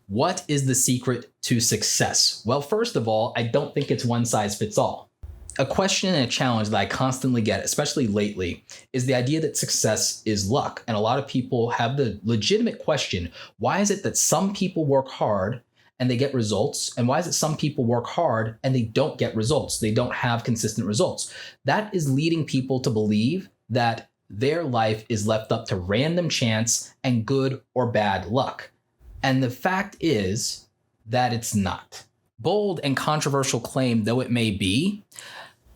What is the secret to success? Well, first of all, I don't think it's one size fits all. A question and a challenge that I constantly get, especially lately, is the idea that success is luck. And a lot of people have the legitimate question, why is it that some people work hard and they get results? And why is it some people work hard and they don't get results? They don't have consistent results. That is leading people to believe that their life is left up to random chance and good or bad luck. And the fact is that it's not. Bold and controversial claim though it may be,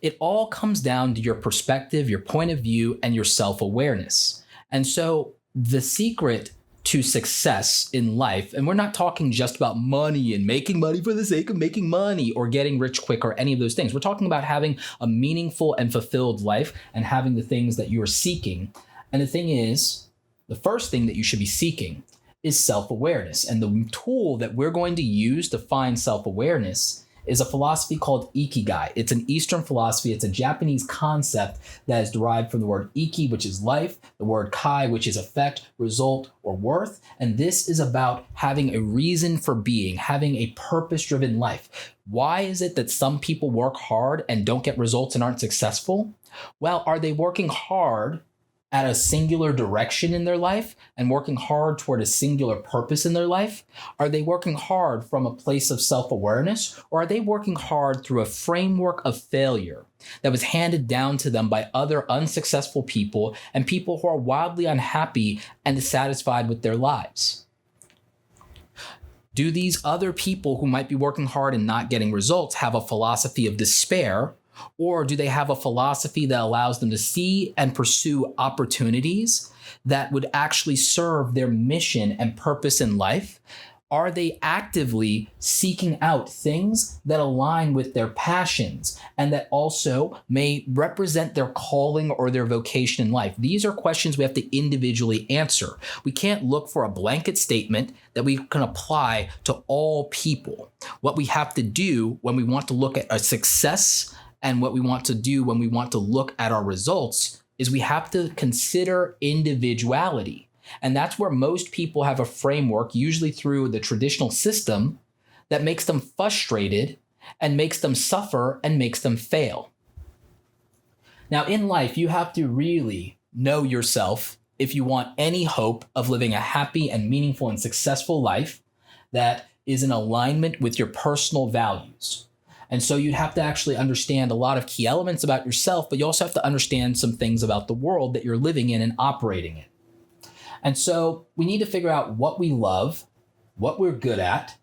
it all comes down to your perspective, your point of view, and your self-awareness. And so the secret to success in life, and we're not talking just about money and making money for the sake of making money or getting rich quick or any of those things. We're talking about having a meaningful and fulfilled life and having the things that you're seeking. And the thing is, the first thing that you should be seeking is self-awareness. And the tool that we're going to use to find self-awareness is a philosophy called Ikigai. It's an Eastern philosophy. It's a Japanese concept that is derived from the word iki, which is life, the word kai, which is effect, result, or worth. And this is about having a reason for being, having a purpose-driven life. Why is it that some people work hard and don't get results and aren't successful? Well, are they working hard at a singular direction in their life and working hard toward a singular purpose in their life? Are they working hard from a place of self-awareness, or are they working hard through a framework of failure that was handed down to them by other unsuccessful people and people who are wildly unhappy and dissatisfied with their lives? Do these other people who might be working hard and not getting results have a philosophy of despair? Or do they have a philosophy that allows them to see and pursue opportunities that would actually serve their mission and purpose in life? Are they actively seeking out things that align with their passions and that also may represent their calling or their vocation in life? These are questions we have to individually answer. We can't look for a blanket statement that we can apply to all people. What we have to do when we want to look at a success and what we want to do when we want to look at our results is we have to consider individuality. And that's where most people have a framework, usually through the traditional system, that makes them frustrated and makes them suffer and makes them fail. Now, in life, you have to really know yourself if you want any hope of living a happy and meaningful and successful life that is in alignment with your personal values. And so you have to actually understand a lot of key elements about yourself, but you also have to understand some things about the world that you're living in and operating in. And so we need to figure out what we love, what we're good at,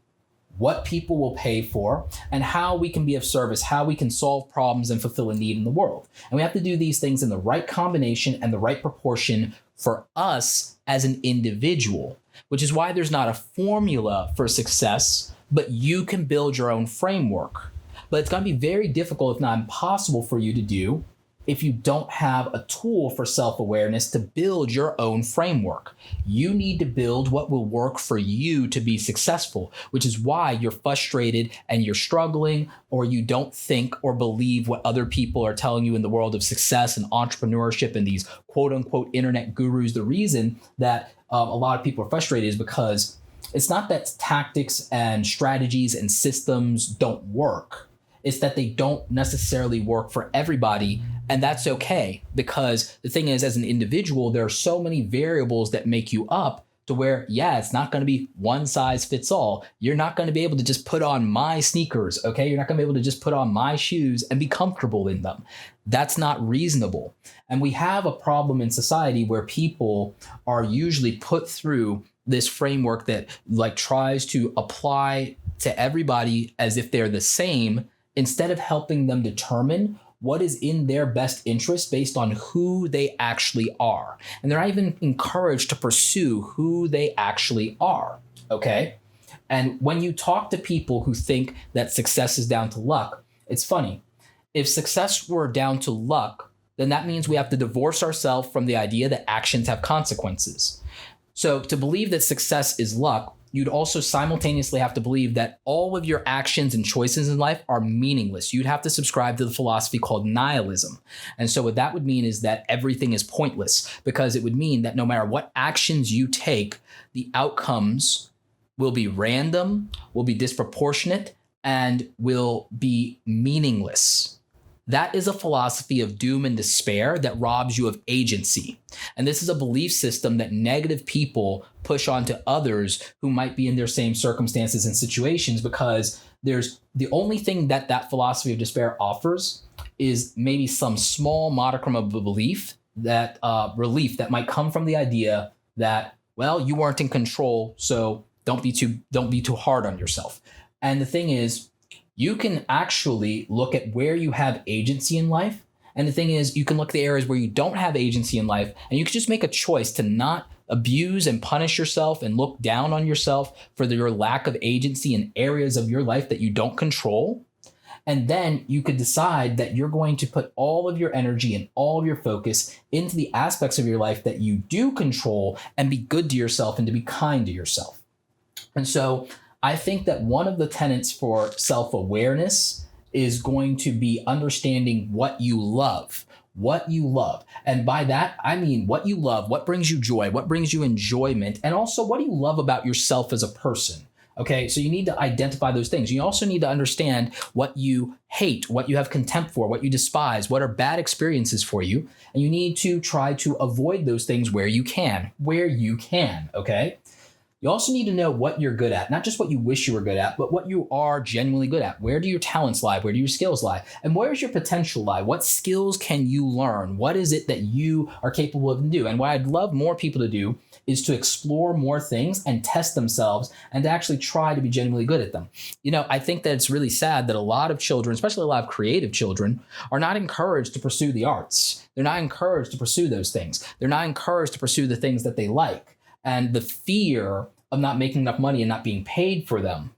what people will pay for, and how we can be of service, how we can solve problems and fulfill a need in the world. And we have to do these things in the right combination and the right proportion for us as an individual, which is why there's not a formula for success, but you can build your own framework. But it's going to be very difficult, if not impossible, for you to do if you don't have a tool for self-awareness to build your own framework. You need to build what will work for you to be successful, which is why you're frustrated and you're struggling, or you don't think or believe what other people are telling you in the world of success and entrepreneurship and these quote unquote internet gurus. The reason that a lot of people are frustrated is because it's not that tactics and strategies and systems don't work. It's that they don't necessarily work for everybody. And that's okay, because the thing is, as an individual, there are so many variables that make you up to where, yeah, it's not going to be one size fits all. You're not going to be able to just put on my sneakers, okay? You're not going to be able to just put on my shoes and be comfortable in them. That's not reasonable. And we have a problem in society where people are usually put through this framework that like tries to apply to everybody as if they're the same, instead of helping them determine what is in their best interest based on who they actually are. And they're not even encouraged to pursue who they actually are, okay? And when you talk to people who think that success is down to luck, it's funny. If success were down to luck, then that means we have to divorce ourselves from the idea that actions have consequences. So to believe that success is luck, you'd also simultaneously have to believe that all of your actions and choices in life are meaningless. You'd have to subscribe to the philosophy called nihilism. And so what that would mean is that everything is pointless, because it would mean that no matter what actions you take, the outcomes will be random, will be disproportionate, and will be meaningless. That is a philosophy of doom and despair that robs you of agency. And this is a belief system that negative people push onto others who might be in their same circumstances and situations, because there's the only thing that that philosophy of despair offers is maybe some small modicum of belief that relief that might come from the idea that, well, you weren't in control, so don't be too hard on yourself. And the thing is, you can actually look at where you have agency in life. And the thing is, you can look at the areas where you don't have agency in life, and you can just make a choice to not abuse and punish yourself and look down on yourself for your lack of agency in areas of your life that you don't control. And then you could decide that you're going to put all of your energy and all of your focus into the aspects of your life that you do control, and be good to yourself and to be kind to yourself. And so I think that one of the tenets for self-awareness is going to be understanding what you love. What you love. And by that, I mean what you love, what brings you joy, what brings you enjoyment, and also what do you love about yourself as a person. Okay, so you need to identify those things. You also need to understand what you hate, what you have contempt for, what you despise, what are bad experiences for you. And you need to try to avoid those things where you can, okay? You also need to know what you're good at, not just what you wish you were good at, but what you are genuinely good at. Where do your talents lie? Where do your skills lie? And where does your potential lie? What skills can you learn? What is it that you are capable of doing? And what I'd love more people to do is to explore more things and test themselves and to actually try to be genuinely good at them. You know, I think that it's really sad that a lot of children, especially a lot of creative children, are not encouraged to pursue the arts. They're not encouraged to pursue those things. They're not encouraged to pursue the things that they like. And the fear of not making enough money and not being paid for them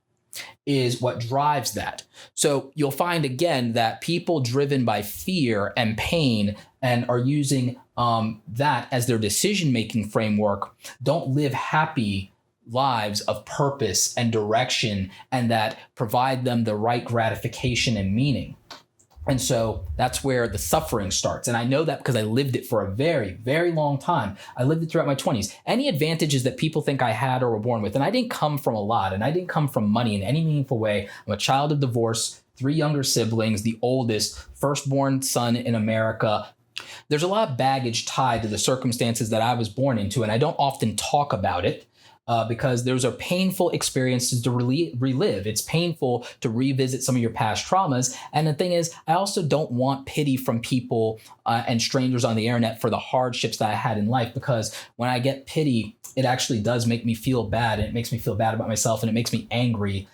is what drives that. So you'll find again that people driven by fear and pain and are using that as their decision-making framework don't live happy lives of purpose and direction, and that provide them the right gratification and meaning. And so that's where the suffering starts. And I know that because I lived it for a very, very long time. I lived it throughout my 20s. Any advantages that people think I had or were born with, and I didn't come from a lot, and I didn't come from money in any meaningful way. I'm a child of divorce, 3 younger siblings, the oldest, firstborn son in America. There's a lot of baggage tied to the circumstances that I was born into, and I don't often talk about it. Because those are painful experiences to relive. It's painful to revisit some of your past traumas. And the thing is, I also don't want pity from people and strangers on the internet for the hardships that I had in life, because when I get pity, it actually does make me feel bad, and it makes me feel bad about myself, and it makes me angry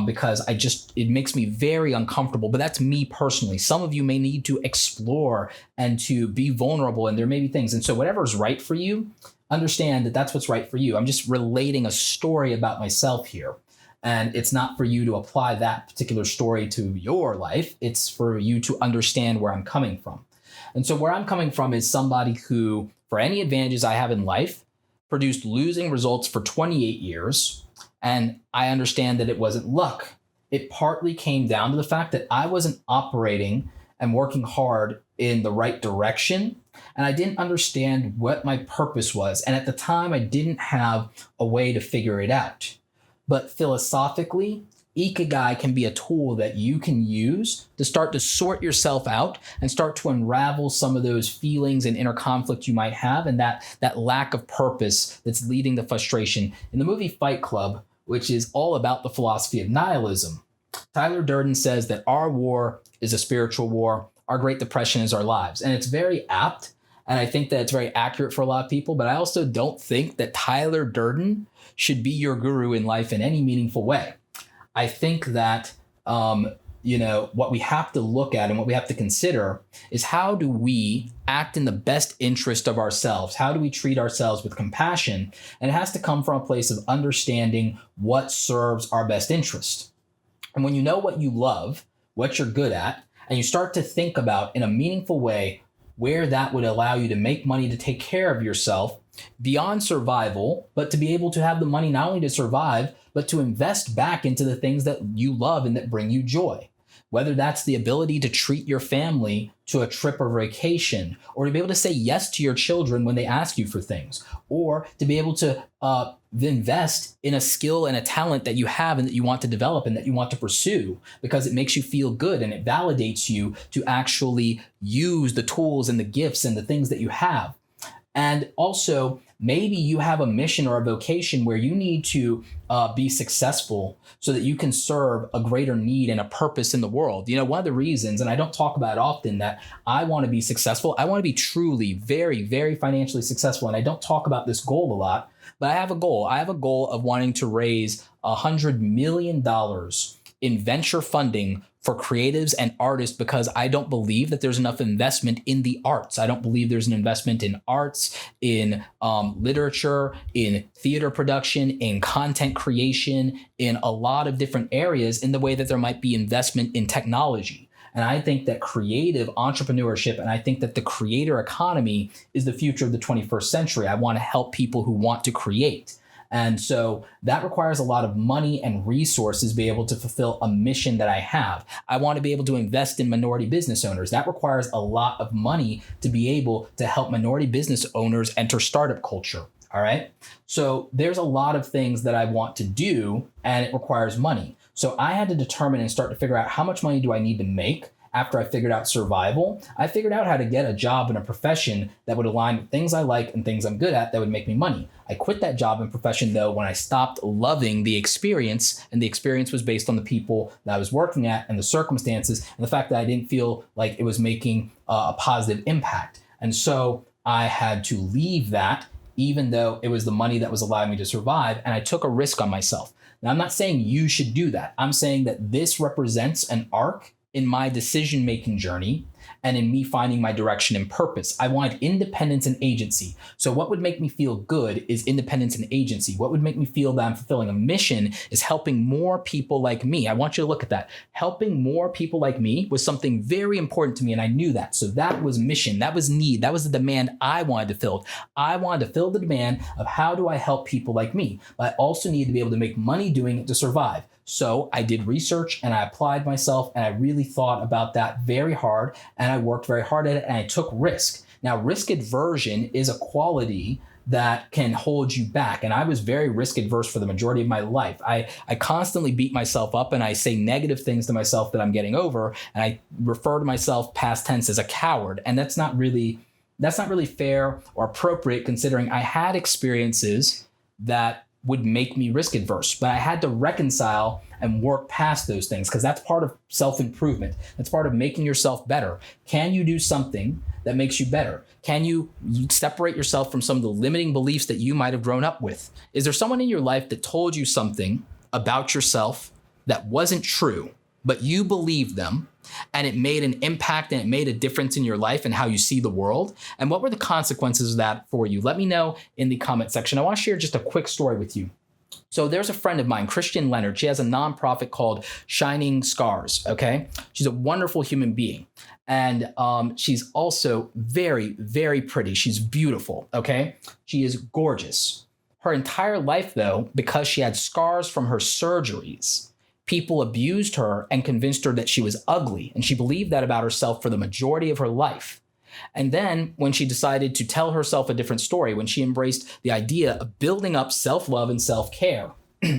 because it makes me very uncomfortable. But that's me personally. Some of you may need to explore and to be vulnerable, and there may be things. And so whatever is right for you, understand that that's what's right for you. I'm just relating a story about myself here. And it's not for you to apply that particular story to your life. It's for you to understand where I'm coming from. And so where I'm coming from is somebody who, for any advantages I have in life, produced losing results for 28 years. And I understand that it wasn't luck. It partly came down to the fact that I wasn't operating and working hard in the right direction. And I didn't understand what my purpose was. And at the time, I didn't have a way to figure it out. But philosophically, Ikigai can be a tool that you can use to start to sort yourself out and start to unravel some of those feelings and inner conflict you might have, and that lack of purpose that's leading to frustration. In the movie Fight Club, which is all about the philosophy of nihilism, Tyler Durden says that our war is a spiritual war. Our Great Depression is our lives. And it's very apt. And I think that it's very accurate for a lot of people. But I also don't think that Tyler Durden should be your guru in life in any meaningful way. I think that, what we have to look at and what we have to consider is, how do we act in the best interest of ourselves? How do we treat ourselves with compassion? And it has to come from a place of understanding what serves our best interest. And when you know what you love, what you're good at, and you start to think about in a meaningful way where that would allow you to make money to take care of yourself beyond survival, but to be able to have the money not only to survive, but to invest back into the things that you love and that bring you joy. whether that's the ability to treat your family to a trip or vacation, or to be able to say yes to your children when they ask you for things, or to be able to invest in a skill and a talent that you have and that you want to develop and that you want to pursue because it makes you feel good and it validates you to actually use the tools and the gifts and the things that you have. And also, maybe you have a mission or a vocation where you need to be successful so that you can serve a greater need and a purpose in the world. You know, one of the reasons, and I don't talk about it often, that I want to be successful, I want to be truly very, very financially successful. And I don't talk about this goal a lot, but I have a goal. I have a goal of wanting to raise $100 million in venture funding for creatives and artists, because I don't believe that there's enough investment in the arts. I don't believe there's an investment in arts, in literature, in theater production, in content creation, in a lot of different areas in the way that there might be investment in technology. And I think that creative entrepreneurship and I think that the creator economy is the future of the 21st century. I want to help people who want to create. And so that requires a lot of money and resources to be able to fulfill a mission that I have. I want to be able to invest in minority business owners. That requires a lot of money to be able to help minority business owners enter startup culture. All right. So there's a lot of things that I want to do, and it requires money. So I had to determine and start to figure out how much money do I need to make. After I figured out survival, I figured out how to get a job in a profession that would align with things I like and things I'm good at that would make me money. I quit that job and profession though when I stopped loving the experience, and the experience was based on the people that I was working at and the circumstances and the fact that I didn't feel like it was making a positive impact. And so I had to leave that, even though it was the money that was allowing me to survive, and I took a risk on myself. Now, I'm not saying you should do that. I'm saying that this represents an arc in my decision-making journey and in me finding my direction and purpose. I wanted independence and agency. So what would make me feel good is independence and agency. What would make me feel that I'm fulfilling a mission is helping more people like me. I want you to look at that. Helping more people like me was something very important to me, and I knew that. So that was mission, that was need, that was the demand I wanted to fill. I wanted to fill the demand of how do I help people like me? But I also needed to be able to make money doing it to survive. So I did research and I applied myself, and I really thought about that very hard, and I worked very hard at it, and I took risk. Now, risk aversion is a quality that can hold you back. And I was very risk adverse for the majority of my life. I constantly beat myself up and I say negative things to myself that I'm getting over. And I refer to myself past tense as a coward. And that's not really fair or appropriate, considering I had experiences that would make me risk adverse, but I had to reconcile and work past those things, because that's part of self-improvement. That's part of making yourself better. Can you do something that makes you better? Can you separate yourself from some of the limiting beliefs that you might have grown up with? Is there someone in your life that told you something about yourself that wasn't true, but you believed them, and it made an impact and it made a difference in your life and how you see the world? And what were the consequences of that for you? Let me know in the comment section. I want to share just a quick story with you. So there's a friend of mine, Christian Leonard. She has a nonprofit called Shining Scars, okay? She's a wonderful human being. And she's also very, very pretty. She's beautiful, okay? She is gorgeous. Her entire life, though, because she had scars from her surgeries, people abused her and convinced her that she was ugly. And she believed that about herself for the majority of her life. And then when she decided to tell herself a different story, when she embraced the idea of building up self-love and self-care,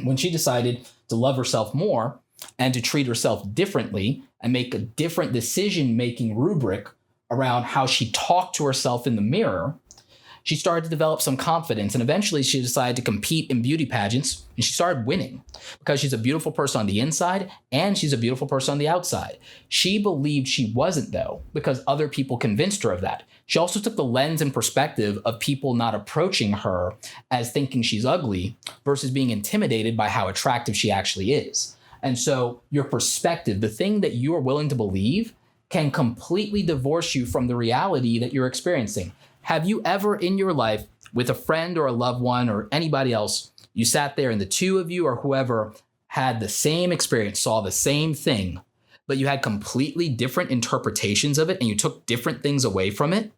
when she decided to love herself more and to treat herself differently and make a different decision-making rubric around how she talked to herself in the mirror, she started to develop some confidence, and eventually she decided to compete in beauty pageants, and she started winning because she's a beautiful person on the inside and she's a beautiful person on the outside. She believed she wasn't, though, because other people convinced her of that. She also took the lens and perspective of people not approaching her as thinking she's ugly versus being intimidated by how attractive she actually is. And so your perspective, the thing that you are willing to believe, can completely divorce you from the reality that you're experiencing. Have you ever in your life, with a friend or a loved one or anybody else, you sat there and the two of you or whoever had the same experience, saw the same thing, but you had completely different interpretations of it and you took different things away from it?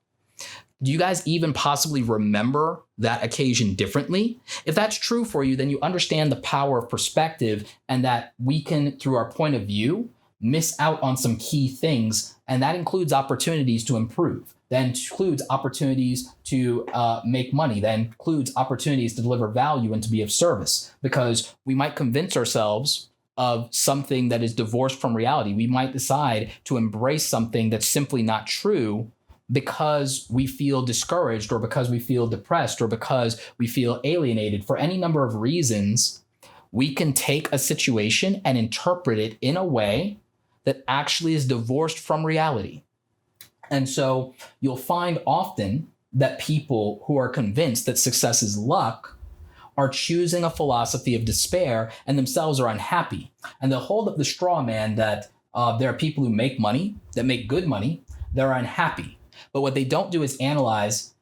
Do you guys even possibly remember that occasion differently? If that's true for you, then you understand the power of perspective, and that we can, through our point of view, miss out on some key things. And that includes opportunities to improve. That includes opportunities to make money. That includes opportunities to deliver value and to be of service, because we might convince ourselves of something that is divorced from reality. We might decide to embrace something that's simply not true because we feel discouraged, or because we feel depressed, or because we feel alienated. For any number of reasons, we can take a situation and interpret it in a way that actually is divorced from reality. And so you'll find often that people who are convinced that success is luck are choosing a philosophy of despair and themselves are unhappy. And they'll hold up the straw man that there are people who make money, that make good money, they're unhappy. But what they don't do is analyze,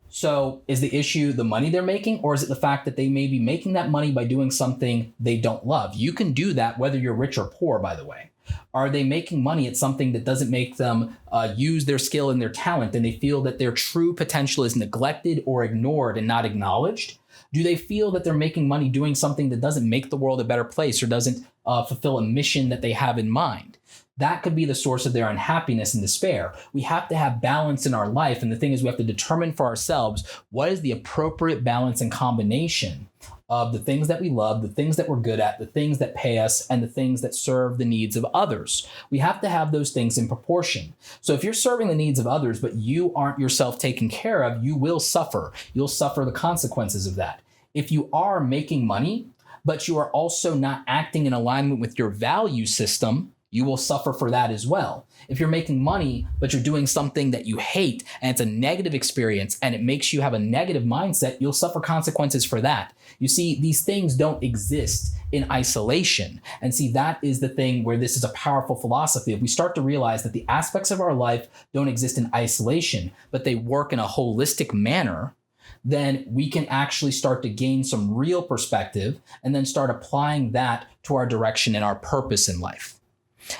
so is the issue the money they're making, or is it the fact that they may be making that money by doing something they don't love? You can do that whether you're rich or poor, by the way. Are they making money at something that doesn't make them use their skill and their talent, and they feel that their true potential is neglected or ignored and not acknowledged? Do they feel that they're making money doing something that doesn't make the world a better place, or doesn't fulfill a mission that they have in mind? That could be the source of their unhappiness and despair. We have to have balance in our life. And the thing is, we have to determine for ourselves what is the appropriate balance and combination of the things that we love, the things that we're good at, the things that pay us, and the things that serve the needs of others. We have to have those things in proportion. So if you're serving the needs of others, but you aren't yourself taken care of, you will suffer. You'll suffer the consequences of that. If you are making money, but you are also not acting in alignment with your value system, you will suffer for that as well. If you're making money, but you're doing something that you hate and it's a negative experience and it makes you have a negative mindset, you'll suffer consequences for that. You see, these things don't exist in isolation. And see, that is the thing where this is a powerful philosophy. If we start to realize that the aspects of our life don't exist in isolation, but they work in a holistic manner, then we can actually start to gain some real perspective and then start applying that to our direction and our purpose in life.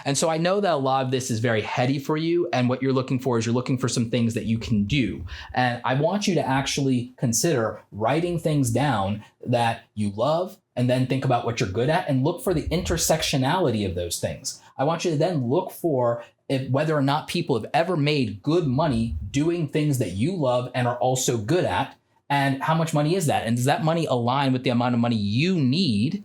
And so I know that a lot of this is very heady for you, and what you're looking for is you're looking for some things that you can do. And I want you to actually consider writing things down that you love, and then think about what you're good at and look for the intersectionality of those things. I want you to then look for whether or not people have ever made good money doing things that you love and are also good at, and how much money is that? And does that money align with the amount of money you need,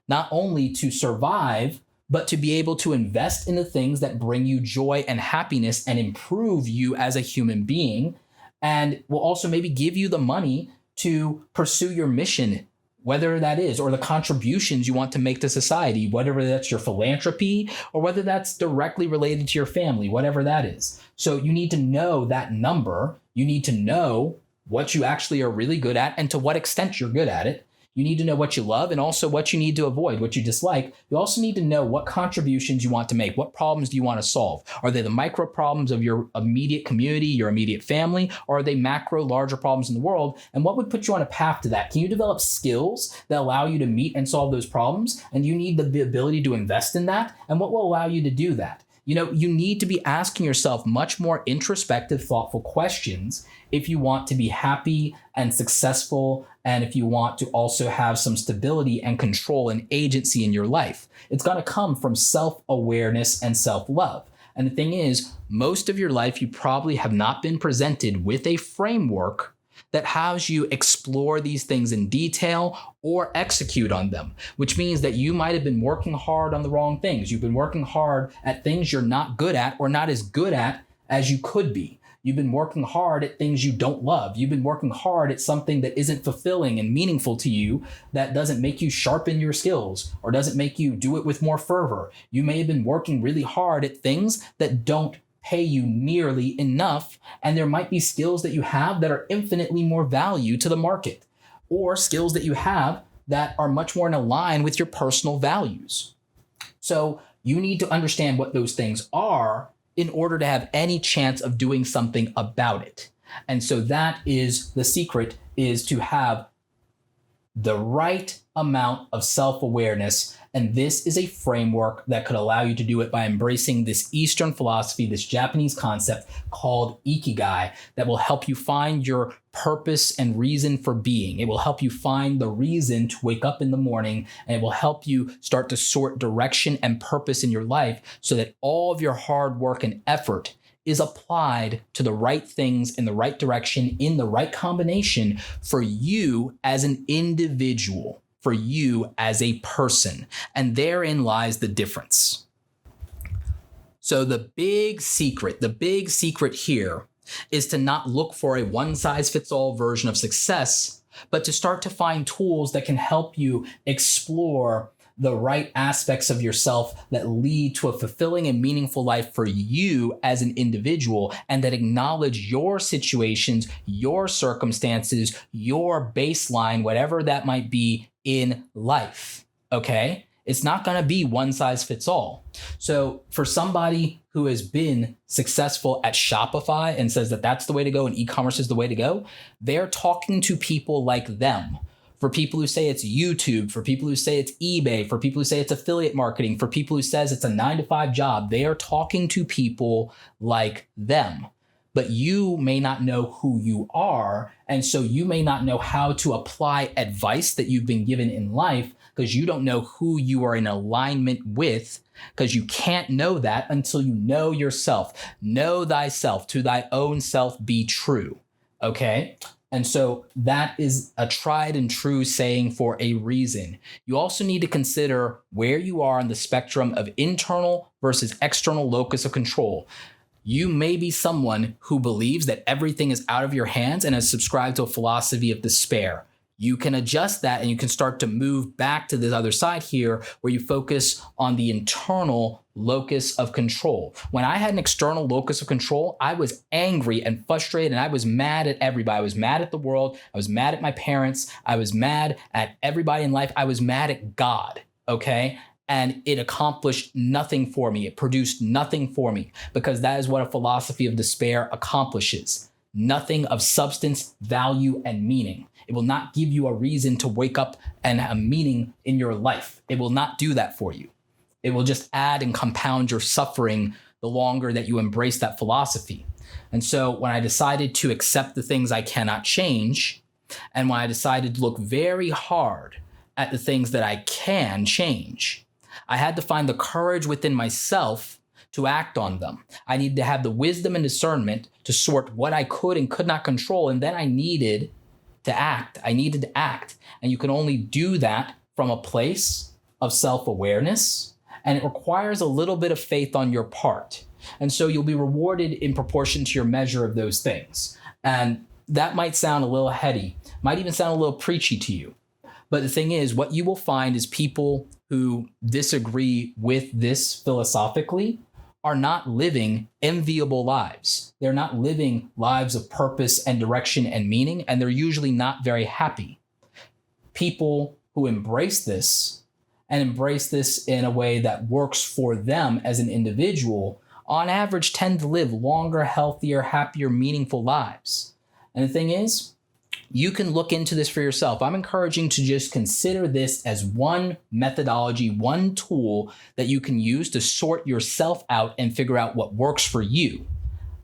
not only to survive, but to be able to invest in the things that bring you joy and happiness and improve you as a human being, and will also maybe give you the money to pursue your mission, whether that is, or the contributions you want to make to society, whether that's your philanthropy or whether that's directly related to your family, whatever that is. So you need to know that number. You need to know what you actually are really good at and to what extent you're good at it. You need to know what you love and also what you need to avoid, what you dislike. You also need to know what contributions you want to make. What problems do you want to solve? Are they the micro problems of your immediate community, your immediate family, or are they macro, larger problems in the world? And what would put you on a path to that? Can you develop skills that allow you to meet and solve those problems? And you need the ability to invest in that. And what will allow you to do that? You know, you need to be asking yourself much more introspective, thoughtful questions if you want to be happy and successful, and if you want to also have some stability and control and agency in your life. It's going to come from self-awareness and self-love. And the thing is, most of your life, you probably have not been presented with a framework that has you explore these things in detail or execute on them, which means that you might have been working hard on the wrong things. You've been working hard at things you're not good at or not as good at as you could be. You've been working hard at things you don't love. You've been working hard at something that isn't fulfilling and meaningful to you, that doesn't make you sharpen your skills or doesn't make you do it with more fervor. You may have been working really hard at things that don't pay you nearly enough, and there might be skills that you have that are infinitely more value to the market, or skills that you have that are much more in line with your personal values. So you need to understand what those things are in order to have any chance of doing something about it. And so that is the secret, is to have the right amount of self-awareness. And this is a framework that could allow you to do it by embracing this Eastern philosophy, this Japanese concept called Ikigai, that will help you find your purpose and reason for being. It will help you find the reason to wake up in the morning, and it will help you start to sort direction and purpose in your life so that all of your hard work and effort is applied to the right things in the right direction, in the right combination for you as an individual, for you as a person. And therein lies the difference. So the big secret here is to not look for a one-size-fits-all version of success, but to start to find tools that can help you explore the right aspects of yourself that lead to a fulfilling and meaningful life for you as an individual, and that acknowledge your situations, your circumstances, your baseline, whatever that might be in life, okay? It's not gonna be one size fits all. So for somebody who has been successful at Shopify and says that that's the way to go and e-commerce is the way to go, they're talking to people like them. For people who say it's YouTube, for people who say it's eBay, for people who say it's affiliate marketing, for people who says it's a 9-to-5 job, they are talking to people like them. But you may not know who you are, and so you may not know how to apply advice that you've been given in life because you don't know who you are in alignment with, because you can't know that until you know yourself. Know thyself, to thy own self be true, okay? And so that is a tried and true saying for a reason. You also need to consider where you are on the spectrum of internal versus external locus of control. You may be someone who believes that everything is out of your hands and has subscribed to a philosophy of despair. You can adjust that and you can start to move back to the other side here where you focus on the internal locus of control. When I had an external locus of control, I was angry and frustrated and I was mad at everybody. I was mad at the world. I was mad at my parents. I was mad at everybody in life. I was mad at God, okay? And it accomplished nothing for me. It produced nothing for me because that is what a philosophy of despair accomplishes. Nothing of substance, value, and meaning. It will not give you a reason to wake up and a meaning in your life. It will not do that for you. It will just add and compound your suffering the longer that you embrace that philosophy. And so when I decided to accept the things I cannot change, and when I decided to look very hard at the things that I can change, I had to find the courage within myself to act on them. I needed to have the wisdom and discernment to sort what I could and could not control. And then I needed to act. And you can only do that from a place of self-awareness. And it requires a little bit of faith on your part. And so you'll be rewarded in proportion to your measure of those things. And that might sound a little heady, might even sound a little preachy to you. But the thing is, what you will find is people who disagree with this philosophically are not living enviable lives. They're not living lives of purpose and direction and meaning, and they're usually not very happy. People who embrace this and embrace this in a way that works for them as an individual, on average tend to live longer, healthier, happier, meaningful lives. And the thing is, you can look into this for yourself. I'm encouraging to just consider this as one methodology, one tool that you can use to sort yourself out and figure out what works for you.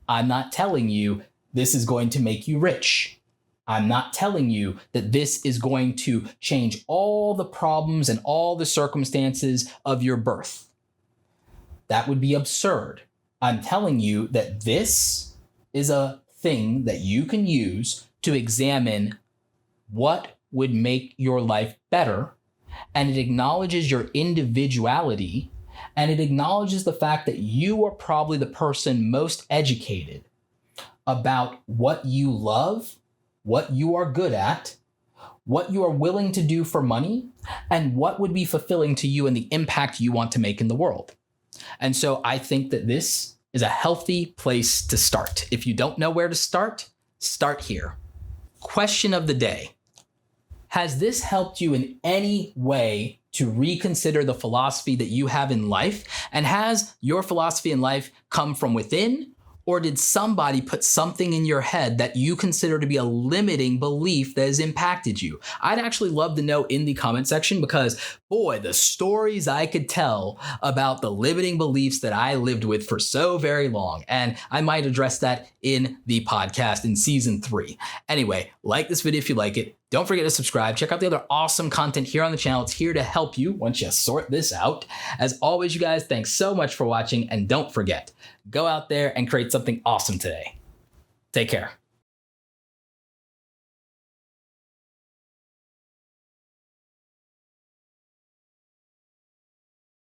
I'm not telling you this is going to make you rich. I'm not telling you that this is going to change all the problems and all the circumstances of your birth. That would be absurd. I'm telling you that this is a thing that you can use to examine what would make your life better, and it acknowledges your individuality, and it acknowledges the fact that you are probably the person most educated about what you love, what you are good at, what you are willing to do for money, and what would be fulfilling to you and the impact you want to make in the world. And so I think that this is a healthy place to start. If you don't know where to start here. Question of the day. Has this helped you in any way to reconsider the philosophy that you have in life? And has your philosophy in life come from within Or did somebody put something in your head that you consider to be a limiting belief that has impacted you? I'd actually love to know in the comment section, because boy, the stories I could tell about the limiting beliefs that I lived with for so very long. And I might address that in the podcast in season 3. Anyway, like this video if you like it. Don't forget to subscribe. Check out the other awesome content here on the channel. It's here to help you once you sort this out. As always, you guys, thanks so much for watching. And don't forget, go out there and create something awesome today. Take care.